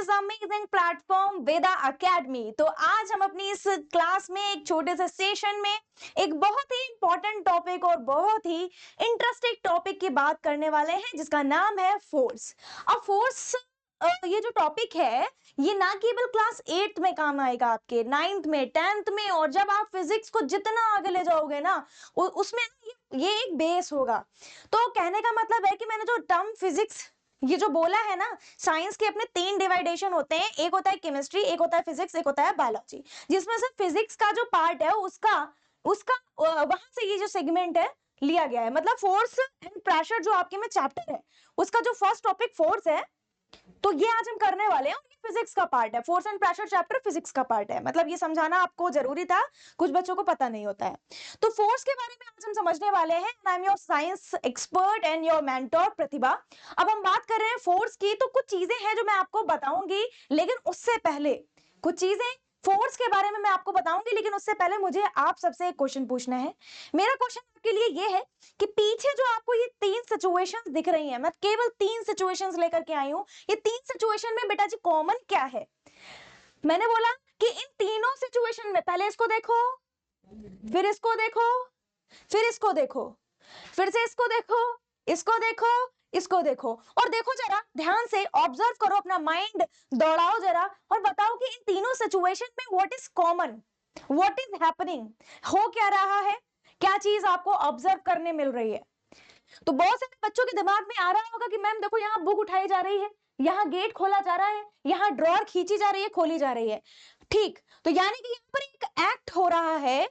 This amazing platform Veda academy. तो आज हम अपनी इस क्लास में एक छोटे से सेशन में एक बहुत ही इंपॉर्टेंट टॉपिक और बहुत ही इंटरेस्टिंग टॉपिक की बात करने वाले हैं जिसका नाम है फोर्स। अब फोर्स ये जो टॉपिक है ये ना केवल क्लास 8th में काम आएगा, आपके 9th में, 10th में, और जब आप फिजिक्स को जितना आगे ले जाओगे ना उसमें ये एक बेस होगा। तो कहने का मतलब है कि मैंने जो टर्म फिजिक्स ये जो बोला है ना, साइंस के अपने 3 डिवाइडेशन होते हैं, एक होता है केमिस्ट्री, एक होता है फिजिक्स, एक होता है बायोलॉजी, जिसमें से फिजिक्स का जो पार्ट है उसका उसका वहां से ये जो सेगमेंट है लिया गया है। मतलब फोर्स एंड प्रेशर जो आपके में चैप्टर है उसका जो फर्स्ट टॉपिक फोर्स है, तो ये आज हम करने वाले हैं और ये फिजिक्स का पार्ट है। Force and pressure chapter physics का पार्ट है, मतलब ये समझाना आपको जरूरी था, कुछ बच्चों को पता नहीं होता है। तो फोर्स के बारे में आज हम समझने वाले हैं। I am your science expert and your mentor Pratibha. अब हम बात कर रहे हैं फोर्स की, तो कुछ चीजें हैं जो मैं आपको बताऊंगी, लेकिन उससे पहले कुछ चीजें फोर्स के बारे में मैं आपको बताऊंगी, लेकिन उससे पहले मुझे आप सबसे एक क्वेश्चन पूछना है। मेरा क्वेश्चन आपके लिए ये है कि पीछे जो आपको ये 3 सिचुएशंस दिख रही हैं, मैं केवल 3 सिचुएशंस लेकर के आई हूं, ये 3 सिचुएशन में बेटा जी कॉमन क्या है? मैंने बोला कि इन तीनों सिचुएशन में पहले इसको देखो, फिर इसको देखो, फिर इसको देखो, फिर से इसको देखो, इसको देखो, इसको देखो, और देखो जरा ध्यान से, ऑब्जर्व करो, अपना माइंड दौड़ाओ जरा और बताओ कि इन तीनों सिचुएशन में what is common, what is happening, हो क्या रहा है, क्या चीज आपको ऑब्जर्व करने मिल रही है। तो बहुत सारे बच्चों के दिमाग में आ रहा होगा कि मैम देखो यहाँ बुक उठाई जा रही है, यहाँ गेट खोला जा रहा है, यहाँ ड्रॉर खींची जा रही है, खोली जा रही है। ठीक, तो यानी कि यहाँ पर एक एक्ट हो रहा है।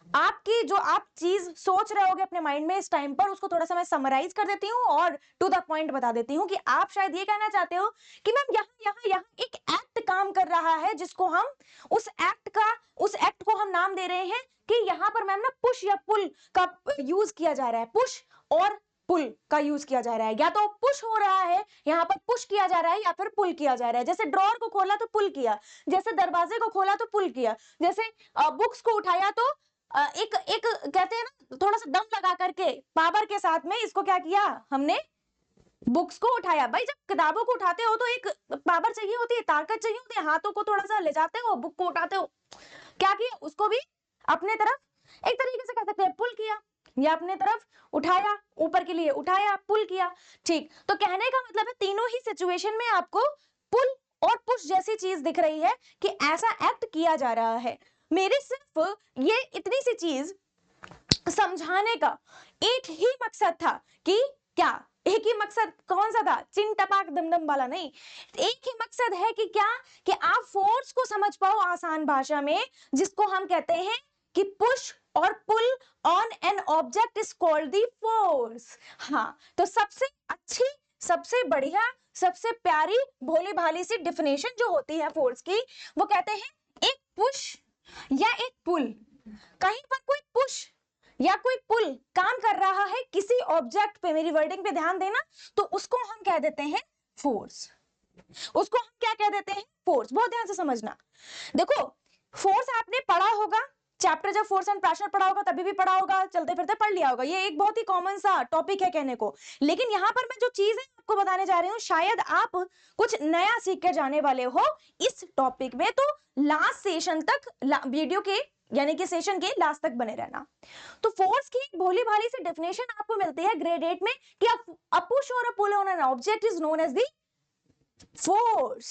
आपकी जो आप चीज सोच रहे होगे अपने माइंड में इस टाइम पर, उसको थोड़ा सा मैं समराइज कर देती हूँ और टू द पॉइंट बता देती हूँ कि आप शायद ये कहना चाहते हो कि मैम यहाँ यहाँ यहाँ एक एक्ट काम कर रहा है, जिसको हम उस एक्ट को हम नाम दे रहे हैं कि यहाँ पर मैम ना पुश या पुल का यूज किया जा रहा है, पुश और पुल का यूज किया जा रहा है। या तो पुश हो रहा है, यहाँ पर पुश किया जा रहा है, या फिर पुल किया जा रहा है। जैसे ड्रॉर को खोला तो पुल किया, जैसे दरवाजे को खोला तो पुल किया, जैसे बुक्स को उठाया तो एक एक कहते हैं ना, थोड़ा सा दम लगा करके पावर के साथ में इसको क्या किया हमने, बुक्स को उठाया। भाई जब किताबों को उठाते हो तो एक पावर चाहिए होती है, ताकत चाहिए होती है, हाथों को थोड़ा सा ले जाते हो, बुक को उठाते हो, क्या किया, उसको भी अपने तरफ एक तरीके से कह सकते हैं पुल किया, या अपने तरफ उठाया, ऊपर के लिए उठाया, पुल किया। ठीक, तो कहने का मतलब है तीनों ही सिचुएशन में आपको पुल और पुश जैसी चीज दिख रही है कि ऐसा एक्ट किया जा रहा है। मेरे सिर्फ ये इतनी सी चीज समझाने का एक ही मकसद था कि क्या, एक ही मकसद कौन सा था, चिन टपाक दमदम वाला नहीं, एक ही मकसद है कि क्या, कि आप फोर्स को समझ पाओ आसान भाषा में, जिसको हम कहते हैं कि पुश और pull on an object is called the force. हाँ, तो सबसे अच्छी, सबसे बढ़िया, सबसे प्यारी, भोली भाली सी डिफिनेशन जो होती है फोर्स की, वो कहते हैं एक पुश या एक पुल। कहीं पर कोई पुश या कोई पुल काम कर रहा है किसी ऑब्जेक्ट पे, मेरी वर्डिंग पे ध्यान देना, तो उसको हम कह देते हैं फोर्स। उसको हम क्या कह देते हैं, फोर्स। बहुत ध्यान से समझना। देखो फोर्स आपने पढ़ा होगा, चैप्टर जब फोर्स एंड प्रेशर पढ़ा होगा तभी भी पढ़ा होगा, चलते फिरते पढ़ लिया होगा, ये एक बहुत ही कॉमन सा टॉपिक है कहने को। लेकिन यहाँ पर मैं जो चीजें आपको बताने जा रही हूँ, शायद आप कुछ नया सीख के जाने वाले हो इस टॉपिक में, तो लास्ट सेशन तक, वीडियो के यानी कि सेशन के लास्ट तक बने रहना। तो फोर्स की एक भोली भाली सी डेफिनेशन आपको मिलती है ग्रेड 8 में कि a push or a pull on an object is known as the force.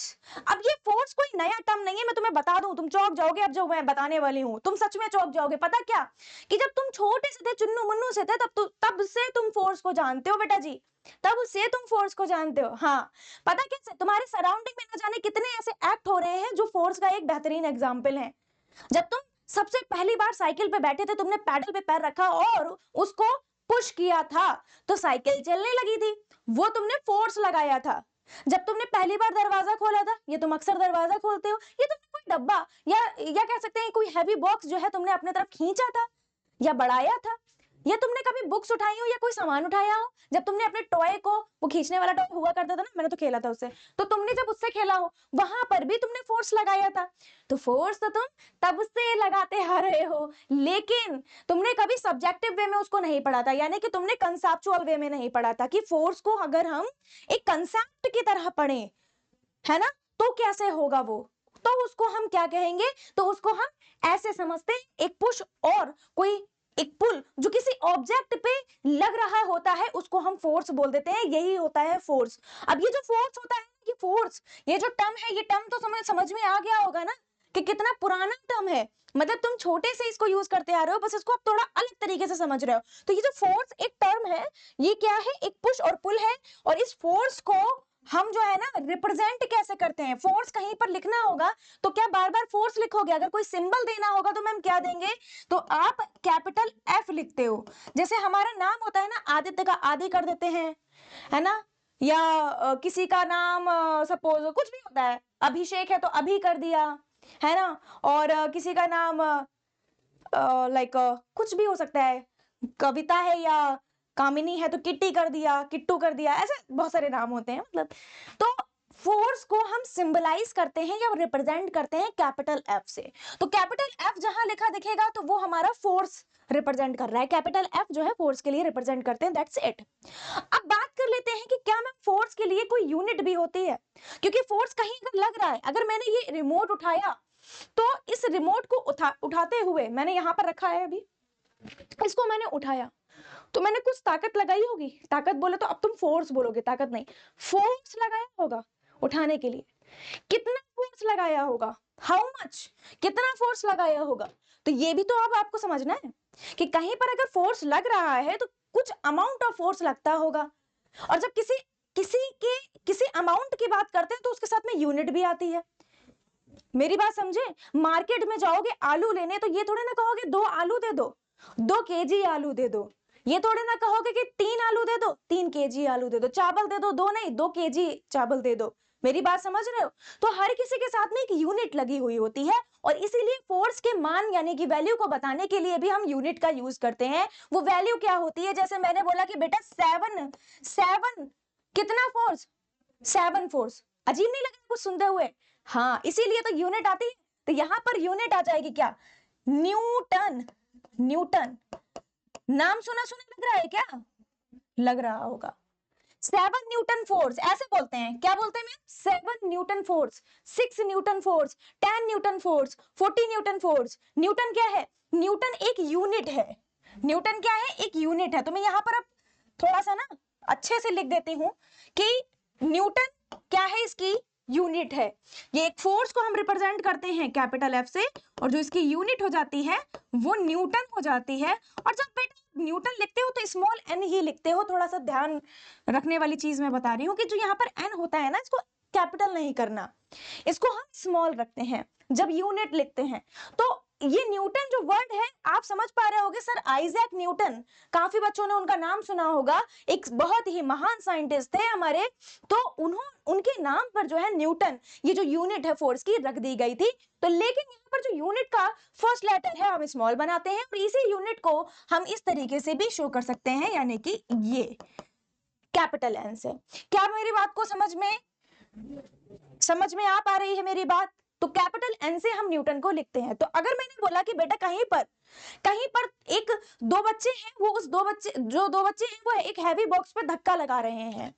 अब ये फोर्स कोई नया टर्म नहीं है, मैं तुम्हें बता दूं, तुम चौंक जाओगे अब जो मैं बताने वाली हूं, तुम सच में चौंक जाओगे। पता क्या, कि जब तुम छोटे से थे, चुन्नू मुन्नू से थे, तब से तुम फोर्स को जानते हो बेटा जी, तब से तुम फोर्स को जानते हो। हाँ, पता कैसे, तुम्हारे सराउंडिंग में न जाने कितने ऐसे एक्ट हो रहे हैं जो फोर्स का एक बेहतरीन एग्जाम्पल है। जब तुम सबसे पहली बार साइकिल पे बैठे थे, तुमने पैडल पे पैर रखा और उसको पुश किया था तो साइकिल चलने लगी थी, वो तुमने फोर्स लगाया था। जब तुमने पहली बार दरवाजा खोला था, ये तुम अक्सर दरवाजा खोलते हो, ये तुमने कोई डब्बा या कह सकते हैं कोई हैवी बॉक्स जो है तुमने अपने तरफ खींचा था या बढ़ाया था, या तुमने कभी बुक्स उठाई हो या कोई सामान उठाया हो, जब तुमने अपने टॉय को, वो खींचने वाला टॉय हुआ करता था ना, मैंने तो खेला था उससे, तो तुमने जब उससे खेला हो वहां पर भी तुमने फोर्स लगाया था। तो फोर्स तो तुम तब से लगाते आ रहे हो, लेकिन तुमने कभी सब्जेक्टिव वे में उसको नहीं पढ़ा था, यानी कि तुमने कंसेप्चुअल वे में नहीं पढ़ा था कि फोर्स को अगर हम एक कंसेप्ट की तरह पढ़ें, है ना, तो कैसे होगा वो, तो उसको हम क्या कहेंगे, तो उसको हम ऐसे समझते हैं, एक पुश और कोई एक पुल जो किसी ऑब्जेक्ट पे लग रहा होता है उसको हम फोर्स बोल देते हैं, यही होता है फोर्स। अब ये जो फोर्स होता है, ये फोर्स, ये जो टर्म है, ये टर्म तो समझ में आ गया होगा ना कि कितना पुराना टर्म है, मतलब तुम छोटे से इसको यूज करते आ रहे हो, बस इसको अब थोड़ा अलग तरीके से समझ रहे हो। तो ये जो फोर्स एक टर्म है, ये क्या है, एक पुश और पुल है, और इस फोर्स को हम जो है ना रिप्रेजेंट कैसे करते हैं, फोर्स कहीं पर लिखना होगा तो क्या बार बार फोर्स लिखोगे, अगर कोई सिंबल देना होगा तो मैम क्या देंगे, तो आप कैपिटल एफ लिखते हो। जैसे हमारा नाम होता है ना, आदित्य का आदि कर देते हैं, है ना, या किसी का नाम सपोज कुछ भी होता है, अभिषेक है तो अभी कर दिया, है ना, और किसी का नाम लाइक कुछ भी हो सकता है, कविता है या कामिनी है तो किट्टी कर दिया, किट्टू कर दिया, ऐसे बहुत सारे नाम होते हैं मतलब। तो फोर्स को हम सिंबलाइज करते हैं या रिप्रेजेंट करते हैं कैपिटल एफ से। तो कैपिटल एफ जहां लिखा दिखेगा तो वो हमारा फोर्स रिप्रेजेंट कर रहा है, कैपिटल एफ जो है फोर्स के लिए रिप्रेजेंट करते हैं, दैट्स इट। अब बात कर लेते हैं कि क्या मैम फोर्स के लिए कोई यूनिट भी होती है, क्योंकि फोर्स कहीं अगर लग रहा है, अगर मैंने ये रिमोट उठाया तो इस रिमोट को उठाते हुए मैंने यहां पर रखा है, अभी इसको मैंने उठाया तो मैंने कुछ ताकत लगाई होगी, ताकत बोले तो अब तुम फोर्स बोलोगे, ताकत नहीं, फोर्स लगाया होगा उठाने के लिए, कितना फोर्स लगाया होगा, हाउ मच, कितना फोर्स लगाया होगा। तो ये भी तो अब आपको समझना है कि कहीं पर अगर फोर्स लग रहा है तो कुछ अमाउंट ऑफ फोर्स लगता होगा, और जब किसी अमाउंट की बात करते हैं तो उसके साथ में यूनिट भी आती है। मेरी बात समझे, मार्केट में जाओगे आलू लेने तो ये थोड़े ना कहोगे 2 आलू दे दो, 2 केजी आलू दे दो, ये थोड़े ना कहोगे कि 3 आलू दे दो, 3 केजी आलू दे दो, चावल दे दो, 2 नहीं 2 केजी चावल दे दो। मेरी बात समझ रहे हो, तो हर किसी के साथ में एक यूनिट लगी हुई होती है, और इसीलिए फोर्स के मान यानी कि वैल्यू को बताने के लिए भी हम यूनिट का यूज करते हैं। वो वैल्यू क्या होती है, जैसे मैंने बोला कि बेटा 7 कितना फोर्स, 7 फोर्स, अजीब नहीं लगा कुछ सुनते हुए, हाँ इसीलिए तो यूनिट आती है। तो यहां पर यूनिट आ जाएगी क्या, न्यूटन, न्यूटन, नाम सुना सुना लग रहा है क्या, लग रहा होगा। 7 न्यूटन फोर्स ऐसे बोलते हैं, क्या बोलते हैं ma'am, 7 Newton force, 6 Newton force, 10 Newton force, 40 Newton force. Newton क्या है, न्यूटन एक यूनिट है, न्यूटन क्या है, एक यूनिट है। तो मैं यहां पर अब थोड़ा सा ना अच्छे से लिख देती हूं कि न्यूटन क्या है, इसकी यूनिट है। ये एक फोर्स को हम रिप्रेजेंट करते हैं कैपिटल एफ से, और जो इसकी यूनिट हो जाती है वो न्यूटन हो जाती है। और जब बेटा न्यूटन लिखते हो तो स्मॉल एन ही लिखते हो, थोड़ा सा ध्यान रखने वाली चीज मैं बता रही हूँ कि जो यहाँ पर एन होता है ना, इसको कैपिटल नहीं करना, इसको हम स्मॉल रखते हैं जब यूनिट लिखते हैं। तो ये न्यूटन जो वर्ड है आप समझ पा रहे होगे, सर आइजैक न्यूटन, काफी बच्चों ने उनका नाम सुना होगा, एक बहुत ही महान साइंटिस्ट थे हमारे, तो उनके नाम पर जो है न्यूटन, ये जो यूनिट है फोर्स की रख दी गई थी। तो लेकिन यहाँ पर जो यूनिट का फर्स्ट लेटर है हम स्मॉल बनाते हैं, और इसी यूनिट को हम इस तरीके से भी शो कर सकते हैं, यानी कि ये कैपिटल एन से। क्या मेरी बात को समझ में आ पा रही है मेरी बात? तो कैपिटल एन से हम न्यूटन को लिखते हैं। तो अगर मैंने बोला कि बेटा कहीं पर एक दो बच्चे हैं, वो उस दो बच्चे हैं वो एक हैवी बॉक्स पर धक्का लगा रहे हैं,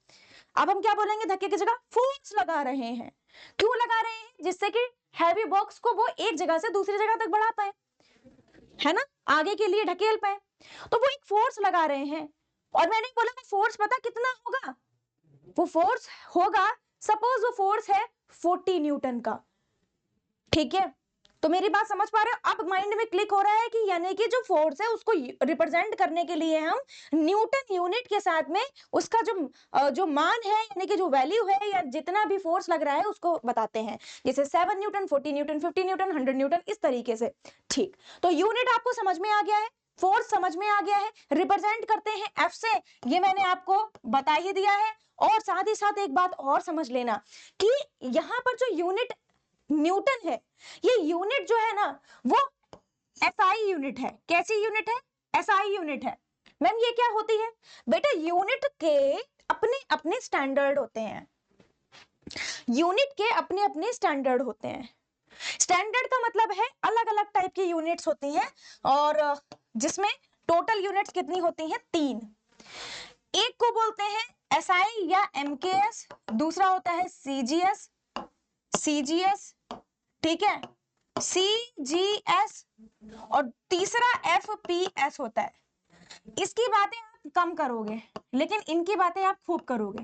अब हम क्या बोलेंगे, धक्के की जगह फोर्स लगा रहे हैं। क्यों लगा रहे हैं, जिससे कि हैवी बॉक्स को वो एक जगह से दूसरी जगह तक बढ़ा पाए, है ना, आगे के लिए ढकेल पाए, तो वो एक फोर्स लगा रहे हैं। और मैंने बोला वो फोर्स पता कितना होगा, वो फोर्स होगा, सपोज वो फोर्स है 40 न्यूटन का, ठीक है। तो मेरी बात समझ पा रहे हो, अब माइंड में क्लिक हो रहा है कि यानी कि जो फोर्स है उसको रिप्रेजेंट करने के लिए हम न्यूटन यूनिट के साथ में उसका जो मान है, यानी कि जो वैल्यू है या जितना भी फोर्स लग रहा है उसको बताते हैं, जैसे 7 न्यूटन, 40 न्यूटन, 50 न्यूटन, 100 न्यूटन, इस तरीके से। ठीक, तो यूनिट आपको समझ में आ गया है, फोर्स समझ में आ गया है, रिप्रेजेंट करते हैं एफ से, ये मैंने आपको बता ही दिया है। और साथ ही साथ एक बात और समझ लेना कि यहां पर जो यूनिट न्यूटन है, ये यूनिट जो है ना वो एसआई यूनिट है। कैसी यूनिट है, एसआई यूनिट है। मैम ये क्या होती है, बेटा यूनिट के अपने अपने स्टैंडर्ड होते हैं, यूनिट के अपने अपने स्टैंडर्ड होते हैं। स्टैंडर्ड का मतलब है अलग अलग टाइप की यूनिट्स होती हैं, और जिसमें टोटल यूनिट्स कितनी होती हैं, 3। एक को बोलते हैं एसआई या एमकेएस, दूसरा होता है सीजीएस, CGS, ठीक है, CGS, और तीसरा FPS होता है। इसकी बातें आप कम करोगे लेकिन इनकी बातें आप खूब करोगे।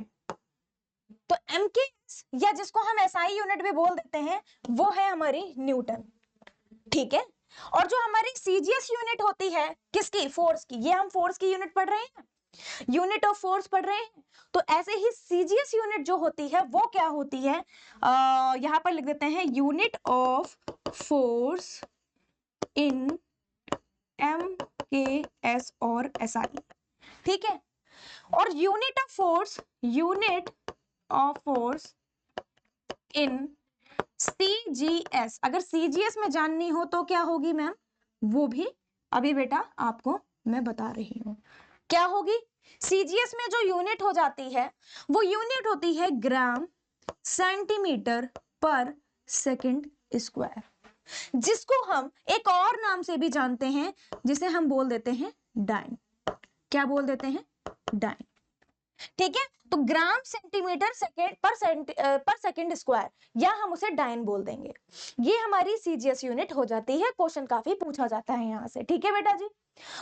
तो MKS या जिसको हम SI यूनिट भी बोल देते हैं वो है हमारी न्यूटन, ठीक है। और जो हमारी CGS यूनिट होती है किसकी, फोर्स की, ये हम फोर्स की यूनिट पढ़ रहे हैं, यूनिट ऑफ फोर्स पढ़ रहे हैं। तो ऐसे ही CGS यूनिट जो होती है वो क्या होती है, यहां पर लिख देते हैं unit of force in MKS और SI, ठीक है। और unit of force in CGS, अगर CGS में जाननी हो तो क्या होगी मैम, वो भी अभी बेटा आपको मैं बता रही हूं क्या होगी। CGS में जो यूनिट हो जाती है वो यूनिट होती है ग्राम सेंटीमीटर पर सेकंड स्क्वायर, जिसको हम एक और नाम से भी जानते हैं जिसे हम बोल देते हैं डाइन। क्या बोल देते हैं, डाइन, ठीक है। तो ग्राम सेंटीमीटर पर सेकंड स्क्वायर, या हम उसे डाइन बोल देंगे। ये हमारी CGS यूनिट हो जाती है। क्वेश्चन काफी पूछा जाता है यहां से, ठीक है बेटा जी।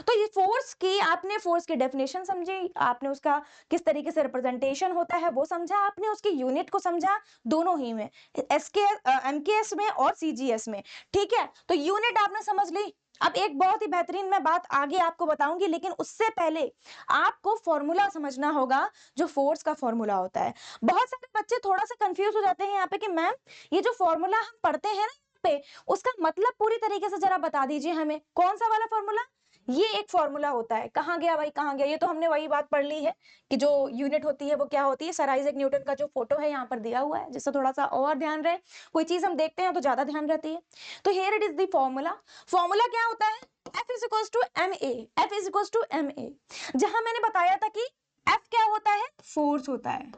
तो ये फोर्स की, आपने फोर्स की डेफिनेशन समझी, आपने उसका किस तरीके से रिप्रेजेंटेशन होता है वो समझा, आपने उसकी यूनिट को समझा, दोनों ही में, MKS में और CGS में, ठीक है। तो यूनिट आपने समझ ली। अब एक बहुत ही बेहतरीन मैं बात आगे आपको बताऊंगी, लेकिन उससे पहले आपको फॉर्मूला समझना होगा जो फोर्स का फॉर्मूला होता है। बहुत सारे बच्चे थोड़ा सा कंफ्यूज हो जाते हैं यहाँ पे कि मैम ये जो फॉर्मूला हम पढ़ते हैं ना पे, उसका मतलब पूरी तरीके से जरा बता दीजिए हमें, कौन सा वाला फॉर्मूला। ये एक फॉर्मूला होता है, कहाँ गया भाई कहाँ गया, ये तो हमने वही बात पढ़ ली है कि जो यूनिट होती है वो क्या होती है। सर आइजैक न्यूटन का जो फोटो है यहाँ पर दिया हुआ है, जिससे थोड़ा सा और ध्यान रहे, कोई चीज हम देखते हैं तो ज्यादा ध्यान रहती है। तो here it is the formula. Formula क्या होता है, F is equals to MA, F is equals to MA। जहां मैंने बताया था कि F क्या होता है, फोर्स होता है,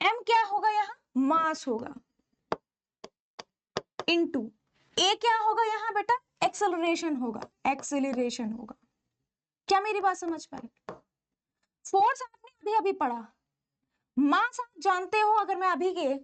M क्या होगा यहाँ, मास होगा, इनटू A क्या होगा यहाँ बेटा, एक्सेलरेशन होगा, एक्सेलरेशन होगा। क्या मेरी बात समझ पाए। फोर्स आपने अभी अभी पढ़ा, मास आप जानते हो। अगर मैं अभी के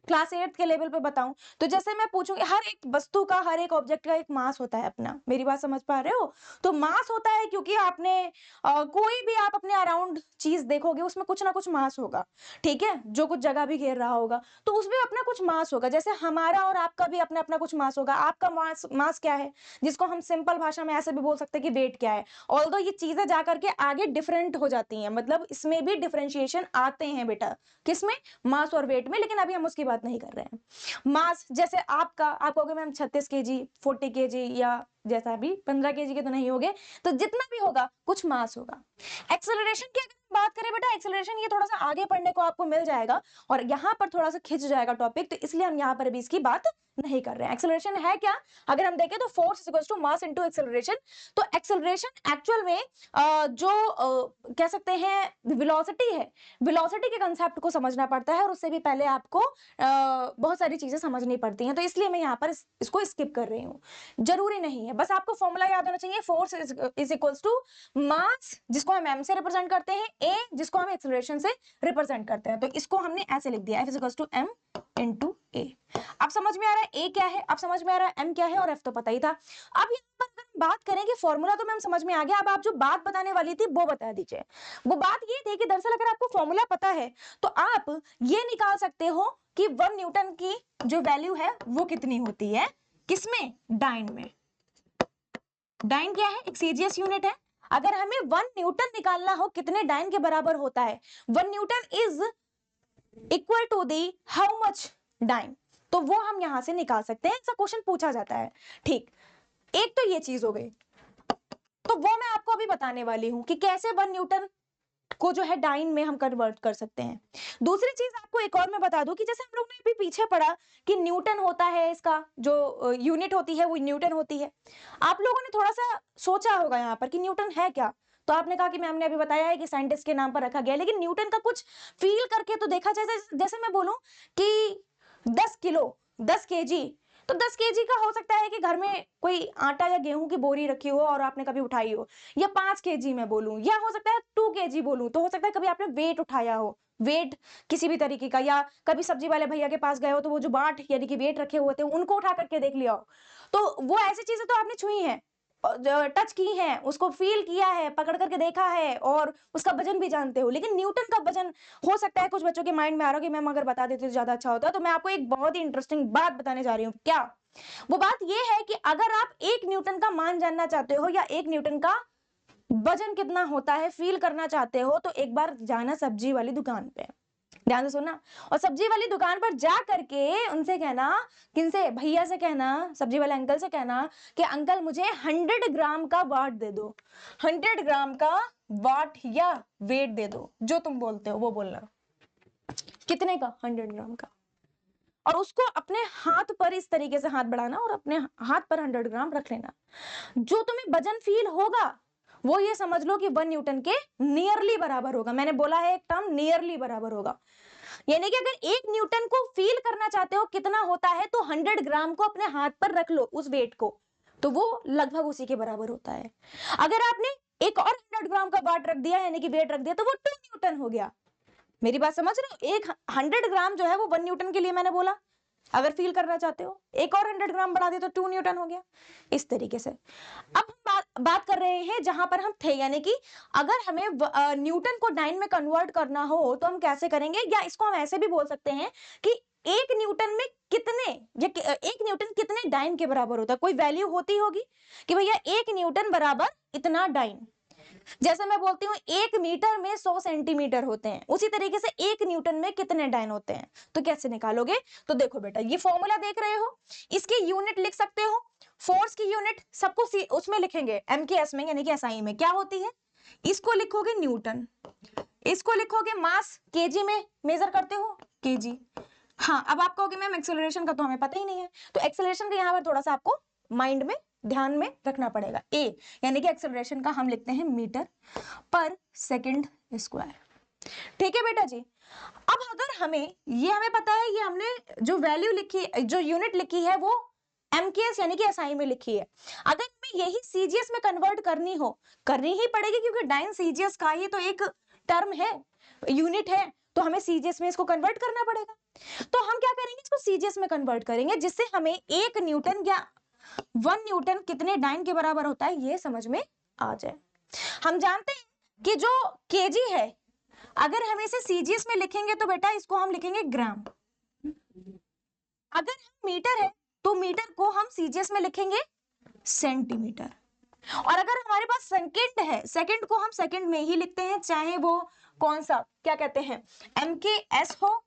क्लास 8 के लेवल पे बताऊं तो जैसे मैं पूछूंगी, हर एक वस्तु का, हर एक ऑब्जेक्ट का एक मास होता है अपना, मेरी बात समझ पा रहे हो। तो मास होता है क्योंकि आपने कोई भी आप अपने अराउंड चीज देखोगे उसमें कुछ ना कुछ मास होगा, ठीक है, जो कुछ जगह भी घेर रहा होगा तो उसमें अपना कुछ मास होगा। जैसे हमारा और आपका भी अपना अपना कुछ मास होगा। आपका मास क्या है, जिसको हम सिंपल भाषा में ऐसे भी बोल सकते हैं कि वेट क्या है। ऑल्दो ये चीजें जाकर के आगे डिफरेंट हो जाती हैं, मतलब इसमें भी डिफरेंशिएशन आते हैं बेटा, किसमें, मास और वेट में, लेकिन अभी हम उसकी बात नहीं कर रहे हैं। मास जैसे आपका, आप कहोगे मैम 36 kg, 40 kg, या जैसा भी 15 kg के तो नहीं होगे, तो जितना भी होगा कुछ मास होगा। एक्सेलरेशन की अगर बात करें बेटा, एक्सेलरेशन ये थोड़ा सा आगे पढ़ने को आपको मिल जाएगा और यहाँ पर थोड़ा सा खिंच जाएगा टॉपिक, तो इसलिए हम यहाँ पर अभी इसकी बात नहीं कर रहे हैं। एक्सेलरेशन है क्या, अगर हम देखें तो force is equals to mass into acceleration. तो एक्सेलरेशन एक्चुअल में कह सकते हैं वेलोसिटी है। वेलोसिटी के कंसेप्ट को समझना पड़ता है और उससे भी पहले आपको बहुत सारी चीजें समझनी पड़ती हैं, तो इसलिए मैं यहाँ पर इसको स्किप कर रही हूँ, जरूरी नहीं है। बस आपको फॉर्मूला याद होना चाहिए, force is equals to mass, जिसको हम m से रिप्रेजेंट करते हैं, a जिसको हम एक्सेलरेशन से रिप्रेजेंट करते हैं। तो इसको हमने ऐसे लिख दिया, F is equals to m into a। अब समझ में आ रहा है a क्या है, अब समझ में आ रहा है m क्या है, और f तो पता ही था। अब यहाँ पर अगर बात करें कि फॉर्मूला तो मैम समझ में आ गया, अब आप जो बात बताने वाली थी वो बता दीजिए। वो बात ये थी कि दरअसल अगर आपको फॉर्मूला पता है तो आप ये निकाल सकते हो कि 1 न्यूटन की जो वैल्यू है वो कितनी होती है, किसमें, डाइन में। डाइन क्या है, एक CGS यूनिट है। अगर हमें 1 न्यूटन निकालना हो कितने डाइन के बराबर होता है, 1 newton is equal to the how much dyne, तो वो हम यहां से निकाल सकते हैं, ऐसा क्वेश्चन पूछा जाता है। ठीक, एक तो ये चीज हो गई, तो वो मैं आपको अभी बताने वाली हूं कि कैसे 1 न्यूटन को जो है डाइन में हम कन्वर्ट कर सकते हैं। दूसरी चीज आपको एक और मैं बता दूं कि जैसे हम लोग ने अभी पीछे पढ़ा कि न्यूटन होता है, इसका जो यूनिट होती है वो न्यूटन होती है। आप लोगों ने थोड़ा सा सोचा होगा यहाँ पर कि न्यूटन है क्या, तो आपने कहा कि मैम ने अभी बताया है कि साइंटिस्ट के नाम पर रखा गया, लेकिन न्यूटन का कुछ फील करके तो देखा जाए। जैसे मैं बोलूं कि 10 किलो, 10 kg, तो 10 kg का हो सकता है कि घर में कोई आटा या गेहूं की बोरी रखी हो और आपने कभी उठाई हो, या 5 kg में बोलूं, या हो सकता है 2 kg बोलूं तो हो सकता है कभी आपने वेट उठाया हो, वेट किसी भी तरीके का, या कभी सब्जी वाले भैया के पास गए हो तो वो जो बाट यानी कि वेट रखे हुए थे उनको उठा करके देख लिया हो, तो वो ऐसी चीजें तो आपने छुई हैं, टच की है, उसको फील किया है, पकड़ करके देखा है और उसका वजन भी जानते हो। लेकिन न्यूटन का वजन हो सकता है कुछ बच्चों के माइंड में आ रहा हो कि मैम अगर बता देते तो ज्यादा अच्छा होता। तो मैं आपको एक बहुत ही इंटरेस्टिंग बात बताने जा रही हूँ। क्या वो बात ये है कि अगर आप 1 न्यूटन का मान जानना चाहते हो या 1 न्यूटन का वजन कितना होता है फील करना चाहते हो, तो एक बार जाना सब्जी वाली दुकान पे, ध्यान से सुनना, और सब्जी वाली दुकान पर जा करके उनसे कहना, किनसे, भैया से कहना, सब्जी वाले अंकल से कहना कि अंकल मुझे 100 ग्राम का वाट दे दो, 100 ग्राम का वाट या वेट दे दो, जो तुम बोलते हो वो बोलना। कितने का? 100 ग्राम का। और उसको अपने हाथ पर इस तरीके से हाथ बढ़ाना और अपने हाथ पर 100 ग्राम रख लेना। जो तुम्हें वजन फील होगा वो ये समझ लो कि 1 न्यूटन के नियरली बराबर होगा। मैंने बोला है एक टर्म, नियरली बराबर होगा। यानी कि अगर 1 न्यूटन को फील करना चाहते हो कितना होता है, तो 100 ग्राम को अपने हाथ पर रख लो, उस वेट को, तो वो लगभग उसी के बराबर होता है। अगर आपने एक और 100 ग्राम का वाट रख दिया यानी कि वेट रख दिया, तो वो 2 न्यूटन हो गया। मेरी बात समझ रहे हो? एक 100 ग्राम जो है वो 1 न्यूटन के लिए मैंने बोला, अगर फील करना चाहते हो एक और 100 ग्राम बढ़ा दे तो 2 न्यूटन हो गया। इस तरीके से अब हम बात कर रहे हैं जहां पर हम थे, यानी कि अगर हमें न्यूटन को डाइन में कन्वर्ट करना हो तो हम कैसे करेंगे, या इसको हम ऐसे भी बोल सकते हैं कि 1 न्यूटन में कितने, या 1 न्यूटन कितने डाइन के बराबर होता है। कोई वैल्यू होती होगी कि भैया 1 न्यूटन बराबर इतना डाइन। जैसे मैं बोलती हूँ 1 मीटर में 100 सेंटीमीटर होते हैं, उसी तरीके से 1 न्यूटन में कितने डाइन होते हैं। तो कैसे निकालोगे? तो देखो बेटा, ये फॉर्मूला देख रहे हो, इसकी यूनिट लिख सकते हो। फोर्स की यूनिट सबको उसमें लिखेंगे, एमकेएस में यानी कि एसआई में क्या होती है, इसको लिखोगे न्यूटन, इसको लिखोगे मास, केजी में मेजर करते हो, केजी। हाँ, अब आप कहोगे मैम एक्सेलरेशन का तो हमें पता ही नहीं है, तो एक्सेलरेशन का यहाँ पर थोड़ा सा आपको माइंड में ध्यान में रखना पड़ेगा। ए यानी कि एक्सेलरेशन का हम लिखते हैं मीटर पर सेकंड स्क्वायर। ठीक है बेटा जी। अब अगर हमें पता है, ये हमने जो वैल्यू लिखी, जो यूनिट लिखी है वो एमकेएस यानी कि एसआई में लिखी है। अगर हमें यही सीजीएस में कन्वर्ट करनी हो, करनी ही पड़ेगी क्योंकि डाइन सीजीएस का ही तो एक टर्म है, यूनिट है, तो हमें सीजीएस में इसको कन्वर्ट करना पड़ेगा। तो हम क्या करेंगे, इसको सीजीएस में कन्वर्ट करेंगे, जिससे हमें 1 न्यूटन या 1 न्यूटन कितने डाइन के बराबर होता है ये समझ में आ जाए। हम जानते हैं कि जो केजी है, अगर हम इसे सीजीएस में लिखेंगे तो बेटा इसको हम लिखेंगे ग्राम। अगर मीटर है तो मीटर को हम सीजीएस में लिखेंगे सेंटीमीटर। और अगर हमारे पास सेकंड है, सेकंड को हम सेकंड में ही लिखते हैं, चाहे वो कौन सा क्या कहते हैं, एमकेएस हो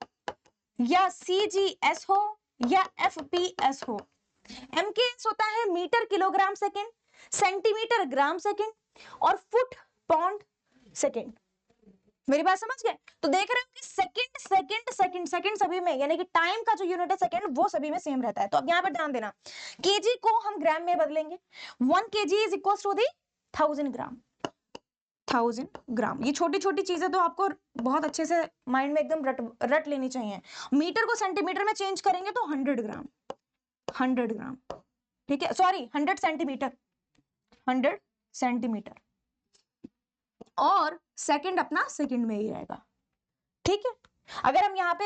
या सीजीएस हो या एफपीएस हो। एमकेएस होता है metre kilogram second, centimetre gram second और फुट पाउंड सेकंड। मेरी बात समझ गए? तो देख रहे हो कि सेकंड सेकंड सेकंड सेकंड सभी में, यानी कि टाइम का जो यूनिट है सेकंड, वो सभी में सेम रहता है। तो अब यहाँ पर ध्यान देना, केजी को हम ग्राम में बदलेंगे, 1 kg is equal to the 1000 gram. 1000 gram, ये छोटी छोटी चीजें तो आपको बहुत अच्छे से माइंड में एकदम रट लेनी चाहिए। मीटर को सेंटीमीटर में चेंज करेंगे तो 100 ग्राम, 100 ग्राम, ठीक है, सॉरी 100 सेंटीमीटर, 100 सेंटीमीटर, और सेकंड अपना सेकंड में ही रहेगा। ठीक है, अगर हम यहाँ पे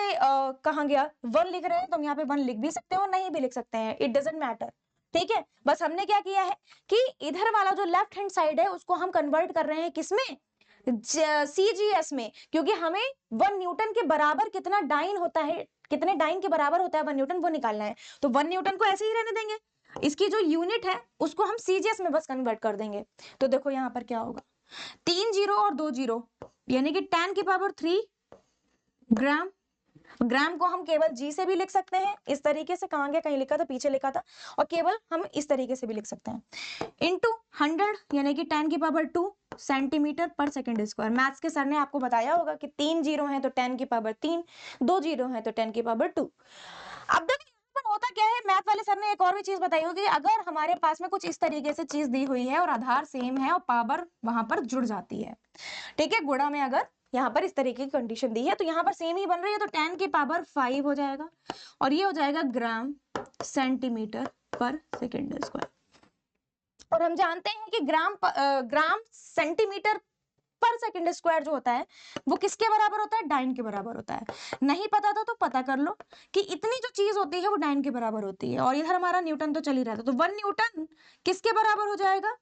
कहाँ गया 1 लिख रहे हैं तो हम यहाँ पे 1 लिख भी सकते हो, नहीं भी लिख सकते हैं, इट डजंट मैटर। ठीक है, बस हमने क्या किया है कि इधर वाला जो लेफ्ट हैंड साइड है उसको हम कन्वर्ट कर रहे हैं किसमें, सीजीएस में, क्योंकि हमें 1 न्यूटन के बराबर कितना डाइन होता है, कितने डाइन के बराबर होता है 1 न्यूटन, वो निकालना है। तो 1 न्यूटन को ऐसे ही रहने देंगे, इसकी जो यूनिट है उसको हम सीजीएस में बस कन्वर्ट कर देंगे। तो देखो यहाँ पर क्या होगा, 3 जीरो और 2 जीरो, यानी कि 10 की पावर 3 ग्राम। ग्राम को हम केवल जी से भी लिख सकते हैं, इस तरीके से, कहां गया, कहीं लिखा था, पीछे लिखा था, और केवल हम इस तरीके से भी लिख सकते हैं, इनटू 100 यानी कि 10 की पावर 2 सेंटीमीटर पर सेकंड स्क्वायर। मैथ्स के सर ने आपको बताया होगा कि 3 जीरो है तो 10 की पावर 3, 2 जीरो है तो 10 की पावर 2। अब देखो होता क्या है, मैथ वाले सर ने एक और भी चीज बताई होगी, अगर हमारे पास में कुछ इस तरीके से चीज दी हुई है और आधार सेम है और पावर वहां पर जुड़ जाती है, ठीक है, गुणा में अगर यहाँ पर इस तरीके की कंडीशन दी है तो यहाँ पर सेम ही बन रही है, तो 10 की पावर 5 हो जाएगा और ये हो जाएगा ग्राम सेंटीमीटर पर सेकंड स्क्वायर। और हम जानते हैं कि ग्राम सेंटीमीटर पर सेकंड स्क्वायर जो होता है वो किसके बराबर होता है, डाइन के बराबर होता है। नहीं पता था तो पता कर लो कि इतनी जो चीज होती है वो डाइन के बराबर होती है। और इधर हमारा न्यूटन तो चल ही रहा था, तो 1 न्यूटन किसके बराबर हो जाएगा,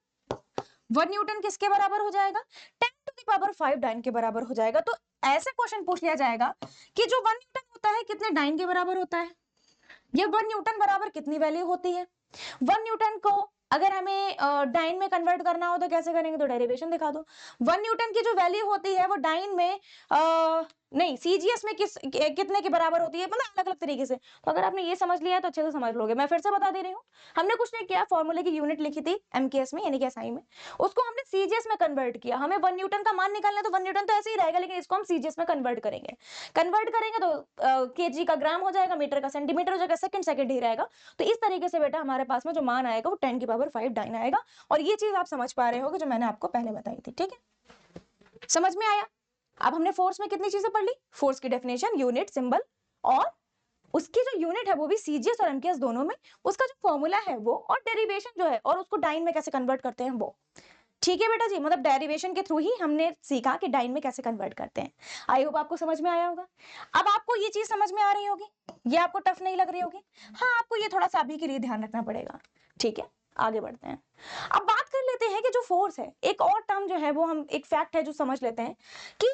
1 न्यूटन किसके बराबर हो जाएगा, 10⁵ डाइन के बराबर हो जाएगा। तो ऐसे क्वेश्चन पूछ लिया जाएगा कि जो 1 न्यूटन होता है कितने डाइन के बराबर होता है, ये 1 न्यूटन बराबर कितनी वैल्यू होती है। 1 न्यूटन को अगर हमें डाइन में कन्वर्ट करना हो तो कैसे करेंगे, तो डेरिवेशन दिखा दो। 1 न्यूटन की जो वैल्यू होती है वो डाइन में नहीं सीजीएस में कितने के बराबर होती है, मतलब अलग अलग तरीके से। तो अगर आपने ये समझ लिया है तो अच्छे से समझ लोगे। मैं फिर से बता दे रही हूँ, हमने कुछ नहीं किया, फॉर्मूले की यूनिट लिखी थी एमकेएस में यानी कि एसआई में, उसको हमने सीजीएस में कन्वर्ट किया। हमें 1 न्यूटन का मान निकालना है तो 1 न्यूटन तो ऐसे ही रहेगा, लेकिन इसको हम सीजीएस में कन्वर्ट करेंगे। कन्वर्ट करेंगे तो केजी का ग्राम हो जाएगा, मीटर का सेंटीमीटर हो जाएगा, सेकंड ही रहेगा। तो इस तरीके से बेटा हमारे पास में जो मान आएगा वो 10⁵ डाइन आएगा। और ये चीज आप समझ पा रहे होगे जो मैंने आपको पहले बताई थी, ठीक है, समझ में आया। अब हमने फोर्स में कितनी चीजें पढ़ ली, फोर्स की डेफिनेशन, यूनिट, सिंबल, और उसकी जो यूनिट है वो भी सीजीएस और एमकेएस दोनों में, उसका जो फॉर्मूला है वो, और डेरिवेशन जो है, और उसको डाइन में कैसे कन्वर्ट करते हैं वो। ठीक है बेटा जी, मतलब डेरिवेशन के थ्रू ही हमने सीखा कि डाइन में कैसे कन्वर्ट करते हैं। आई होप आपको समझ में आया होगा। अब आपको ये चीज समझ में आ रही होगी, ये आपको टफ नहीं लग रही होगी। हाँ, आपको ये थोड़ा सा अभी के लिए ध्यान रखना पड़ेगा, ठीक है। आगे बढ़ते हैं, अब बात कर लेते हैं कि जो फोर्स है, एक और टर्म जो है वो हम, एक फैक्ट है जो समझ लेते हैं कि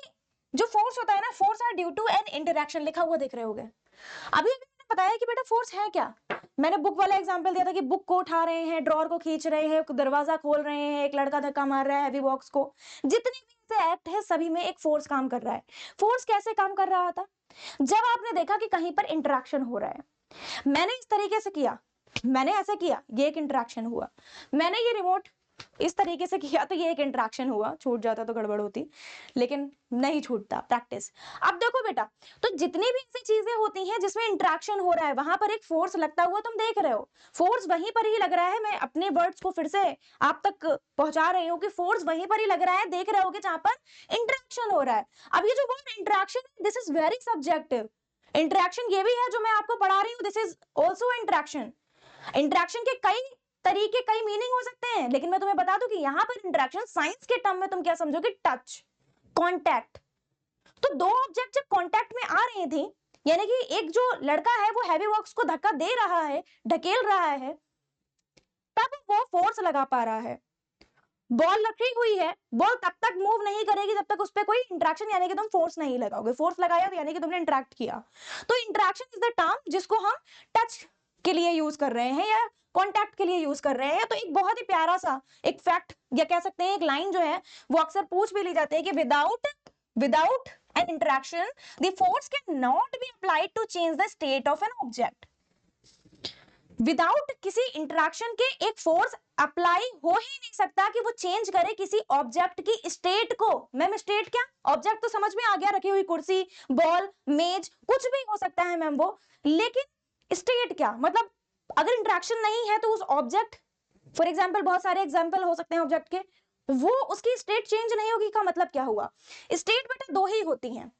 जो फोर्स होता है ना, force are due to an interaction, लिखा हुआ देख रहे होगे। अभी मैंने बताया कि बेटा फोर्स है क्या, मैंने बुक वाला एग्जांपल दिया था कि बुक को उठा रहे हैं, ड्रॉअर को खींच रहे हैं, दरवाजा खोल रहे हैं, एक लड़का धक्का मार रहा है हैवी बॉक्स को, जितने भी ऐसे एक्ट है सभी में एक फोर्स काम कर रहा है। फोर्स कैसे काम कर रहा था, जब आपने देखा कि कहीं पर इंटरैक्शन हो रहा है, मैंने इस तरीके से किया, मैंने ऐसे किया, ये एक इंटरैक्शन हुआ, मैंने ये रिमोट इस तरीके से किया तो ये एक इंटरैक्शन हुआ, छूट जाता तो गड़बड़ होती, लेकिन नहीं छूटता, प्रैक्टिस। अब देखो बेटा, तो जितनी भी ऐसी चीजें होती हैं जिसमें इंटरैक्शन हो रहा है, वहां पर एक फोर्स लगता हुआ तुम देख रहे हो, फोर्स वहीं पर ही लग रहा है। मैं अपने वर्ड्स को फिर से आप तक पहुंचा रही हूँ कि फोर्स वहीं पर ही लग रहा है, देख रहे हो कि जहां पर इंटरैक्शन हो रहा है। अब ये जो word interaction, this is very subjective. Interaction ये भी है जो मैं आपको पढ़ा रही हूँ, this is also interaction. Interaction के कई तरीके, कई मीनिंग हो सकते हैं, लेकिन मैं तुम्हें बता दूं कि यहां पर इंटरैक्शन साइंस के टर्म में तुम क्या समझोगे, टच, कांटेक्ट। तो दो ऑब्जेक्ट जब कांटेक्ट में आ रहे थे, यानी कि एक जो लड़का है वो हैवी बॉक्स को धक्का दे रहा है, ढकेल रहा है, तब वो फोर्स लगा पा रहा है। बॉल रखी हुई है, बॉल तब तक मूव नहीं करेगी जब तक उस पर कोई इंटरैक्शन यानी कि तुम फोर्स नहीं लगाओगे। फोर्स लगाया तो यानी कि तुमने इंटरैक्ट किया। तो इंटरैक्शन इज द टर्म जिसको हम टच के लिए यूज कर रहे हैं या कॉन्टैक्ट के लिए यूज कर रहे हैं। तो एक बहुत ही प्यारा सा एक फैक्ट या कह सकते हैं एक लाइन जो है वो अक्सर पूछ भी ली जाती है कि without an interaction the force can not be applied to change the state of an object. Without किसी इंटरैक्शन के एक फोर्स अप्लाई हो ही नहीं सकता कि वो चेंज करे किसी ऑब्जेक्ट की स्टेट को। मैम स्टेट क्या, ऑब्जेक्ट तो समझ में आ गया, रखी हुई कुर्सी, बॉल, मेज, कुछ भी हो सकता है मैम वो, लेकिन स्टेट क्या, मतलब अगर इंटरैक्शन नहीं है तो उस ऑब्जेक्ट, फॉर एग्जाम्पल बहुत सारे एग्जाम्पल हो सकते हैं ऑब्जेक्ट के, वो उसकी स्टेट चेंज नहीं होगी का मतलब क्या हुआ। स्टेट बेटा दो ही होती हैं,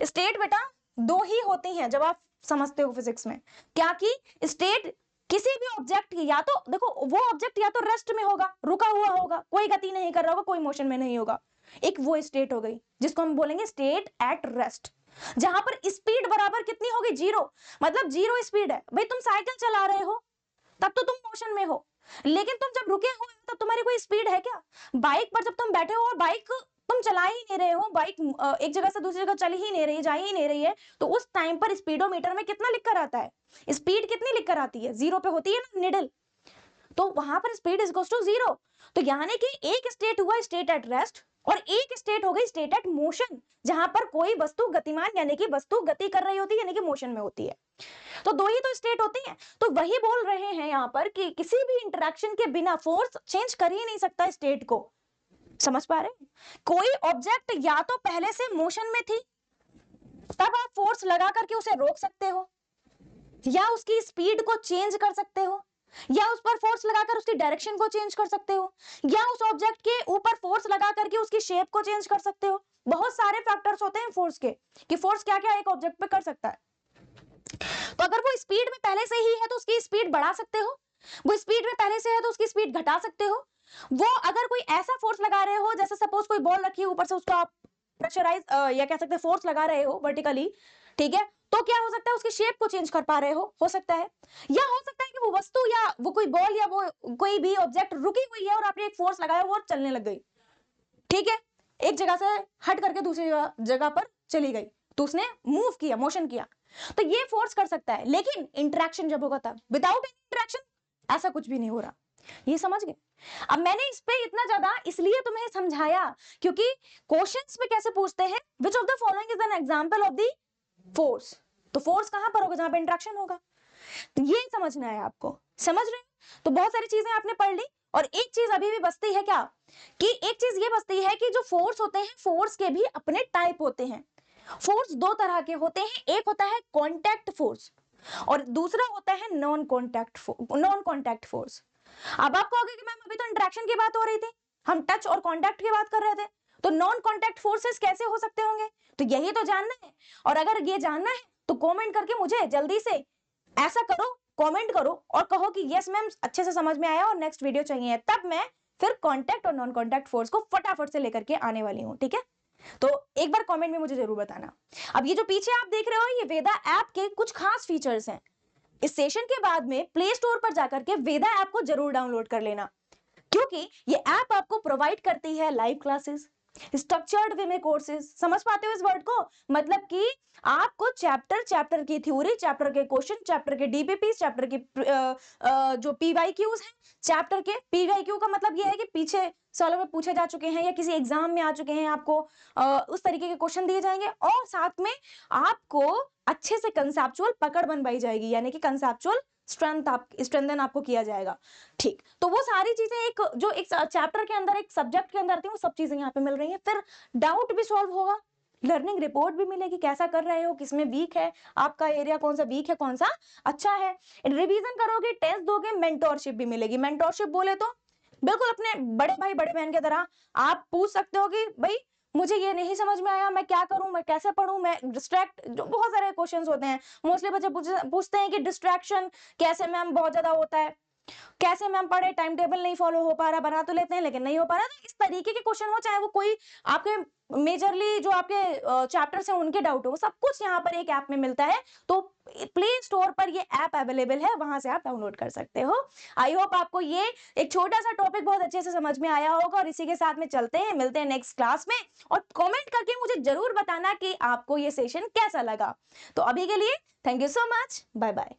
स्टेट बेटा दो ही होती हैं जब आप समझते हो फिजिक्स में, क्या कि स्टेट किसी भी ऑब्जेक्ट की, या तो देखो वो ऑब्जेक्ट या तो रेस्ट में होगा, रुका हुआ होगा, कोई गति नहीं कर रहा होगा, कोई मोशन में नहीं होगा, एक वो स्टेट हो गई जिसको हम बोलेंगे स्टेट एट रेस्ट, जहां पर स्पीड बराबर कितनी होगी, जीरो, मतलब जीरो स्पीड है। भाई तुम साइकिल चला रहे हो तब तो तुम मोशन में हो, लेकिन तुम जब रुके हुए हो तब तुम्हारी कोई स्पीड है क्या। बाइक पर जब तुम बैठे हो और बाइक तुम चला ही नहीं रहे हो, बाइक एक जगह से दूसरी जगह चल ही नहीं रही, जा ही नहीं रही है, तो उस टाइम पर स्पीडोमीटर में कितना लिखकर आता है, स्पीड कितनी लिखकर आती है, जीरो पे होती है ना निडल, तो वहां पर speed is equals to zero. तो यानी कि एक स्टेट हुआ स्टेट एट रेस्ट और एक स्टेट हो गई स्टेट एट मोशन, जहां पर कोई वस्तु गतिमान यानी कि वस्तु गति कर रही होती है यानी कि मोशन में होती है। तो दो ही तो स्टेट होती हैं। तो वही बोल रहे हैं यहाँ पर कि किसी भी इंटरैक्शन के बिना फोर्स चेंज कर ही नहीं सकता स्टेट को। समझ पा रहे हैं, कोई ऑब्जेक्ट या तो पहले से मोशन में थी तब आप फोर्स लगा करके उसे रोक सकते हो, या उसकी स्पीड को चेंज कर सकते हो, या उस पर फोर्स लगाकर उसकी डायरेक्शन को चेंज कर सकते हो, या उस ऑब्जेक्ट के ऊपर फोर्स लगा करके उसकी शेप को चेंज कर सकते हो। बहुत सारे फैक्टर्स होते हैं फोर्स के, कि फोर्स क्या क्या एक ऑब्जेक्ट पे कर सकता है। तो अगर वो स्पीड में पहले से ही है तो उसकी स्पीड बढ़ा सकते हो, वो स्पीड में पहले से है तो उसकी स्पीड घटा सकते हो, वो अगर कोई ऐसा फोर्स लगा रहे हो, जैसे सपोज कोई बॉल रखी है ऊपर से, उसका आप प्रेशराइज या कह सकते हैं फोर्स लगा रहे हो वर्टिकली, ठीक है, तो क्या हो सकता है, उसकी शेप को चेंज कर पा रहे हो सकता है, या हो सकता है कि वो वस्तु या वो कोई बॉल या वो कोई भी ऑब्जेक्ट रुकी हुई है और आपने एक फोर्स लगाया वो चलने लग गई, ठीक है, एक जगह से हट करके दूसरी जगह पर चली गई, तो उसने मूव किया, मोशन किया, तो ये फोर्स कर सकता है। लेकिन इंटरेक्शन जब होगा तब, विदाउट इंटरेक्शन ऐसा कुछ भी नहीं हो रहा। ये समझ गए? अब मैंने इस पे इतना ज्यादा इसलिए तुम्हें समझाया क्योंकि क्वेश्चंस में कैसे पूछते हैं, which of the following is an example of the force, तो फोर्स कहां पर होगा, जहां पे इंटरेक्शन होगा, तो ये समझना है आपको, समझ रहे हैं? तो बहुत सारी चीजें आपने पढ़ ली, और एक चीज अभी भी बचती है क्या, कि एक चीज ये बचती है कि जो फोर्स होते हैं, फोर्स के भी अपने टाइप होते हैं। फोर्स दो तरह के होते हैं, एक होता है कॉन्टैक्ट फोर्स और दूसरा होता है नॉन कॉन्टैक्ट फोर्स। अब आप कहोगे कि मैम अभी तो इंटरेक्शन की बात हो रही थी, हम टच और कॉन्टैक्ट की बात कर रहे थे, तो नॉन कॉन्टैक्ट फोर्सेस कैसे हो सकते होंगे, तो यही तो जानना है। और अगर ये जानना है तो कमेंट करके मुझे जल्दी से ऐसा करो, कमेंट करो और कहो कि यस मैम अच्छे से समझ में आया और नेक्स्ट वीडियो चाहिए, तब मैं फिर कॉन्टैक्ट और नॉन कॉन्टैक्ट फोर्स को फटाफट से लेकर के आने वाली हूँ, ठीक है? तो एक बार कमेंट में मुझे जरूर बताना। अब ये जो पीछे आप देख रहे हो, ये वेदा ऐप के कुछ खास फीचर्स हैं। इस सेशन के बाद में प्ले स्टोर पर जाकर के वेदा ऐप को जरूर डाउनलोड कर लेना, क्योंकि ये ऐप आपको प्रोवाइड करती है लाइव क्लासेस, स्ट्रक्चर्ड वे में कोर्सेज, समझ पाते हो इस वर्ड को, मतलब कि आपको चैप्टर की थ्योरी, चैप्टर के क्वेश्चन, चैप्टर के डीपीपी, चैप्टर के जो पीवाईक्यूज हैं, चैप्टर के पीवाईक्यू का मतलब ये है कि पीछे सालों में पूछे जा चुके हैं या किसी एग्जाम में आ चुके हैं, आपको उस तरीके के क्वेश्चन दिए जाएंगे और साथ में आपको अच्छे से कंसेप्चुअल पकड़ बनवाई जाएगी, यानी कि कंसेप्चुअल स्ट्रेंथन आपको किया जाएगा। ठीक, तो वो सारी चीजें एक जो एक चैप्टर के अंदर, एक सब्जेक्ट के अंदर थी, वो सब चीजें यहाँ पे मिल रही हैं। फिर डाउट भी सॉल्व होगा, लर्निंग रिपोर्ट भी मिलेगी, कैसा कर रहे हो, किसमें वीक है, आपका एरिया कौन सा वीक है, कौन सा अच्छा है, रिवीजन करोगे, टेस्ट दोगे, मेंटोरशिप भी मिलेगी। मेंटोरशिप बोले तो बिल्कुल अपने बड़े भाई बड़े बहन की तरह आप पूछ सकते हो कि भाई मुझे ये नहीं समझ में आया, मैं क्या करूं, मैं कैसे पढूं, मैं डिस्ट्रैक्ट, जो बहुत सारे क्वेश्चंस होते हैं, मोस्टली बच्चे पूछते हैं कि डिस्ट्रैक्शन कैसे मैम बहुत ज्यादा होता है, कैसे मैम पढ़े, टाइम टेबल नहीं फॉलो हो पा रहा, बना तो लेते हैं लेकिन नहीं हो पा रहा। तो इस तरीके के क्वेश्चन हो, चाहे वो कोई आपके मेजरली जो आपके चैप्टर्स हैं उनके डाउट हो, वो सब कुछ यहाँ पर एक ऐप में मिलता है। तो प्ले स्टोर पर ये ऐप अवेलेबल है, वहां से आप डाउनलोड कर सकते हो। आई होप आपको ये एक छोटा सा टॉपिक बहुत अच्छे से समझ में आया होगा, और इसी के साथ में चलते हैं, मिलते हैं नेक्स्ट क्लास में, और कमेंट करके मुझे जरूर बताना कि आपको ये सेशन कैसा लगा। तो अभी के लिए thank you so much, bye bye.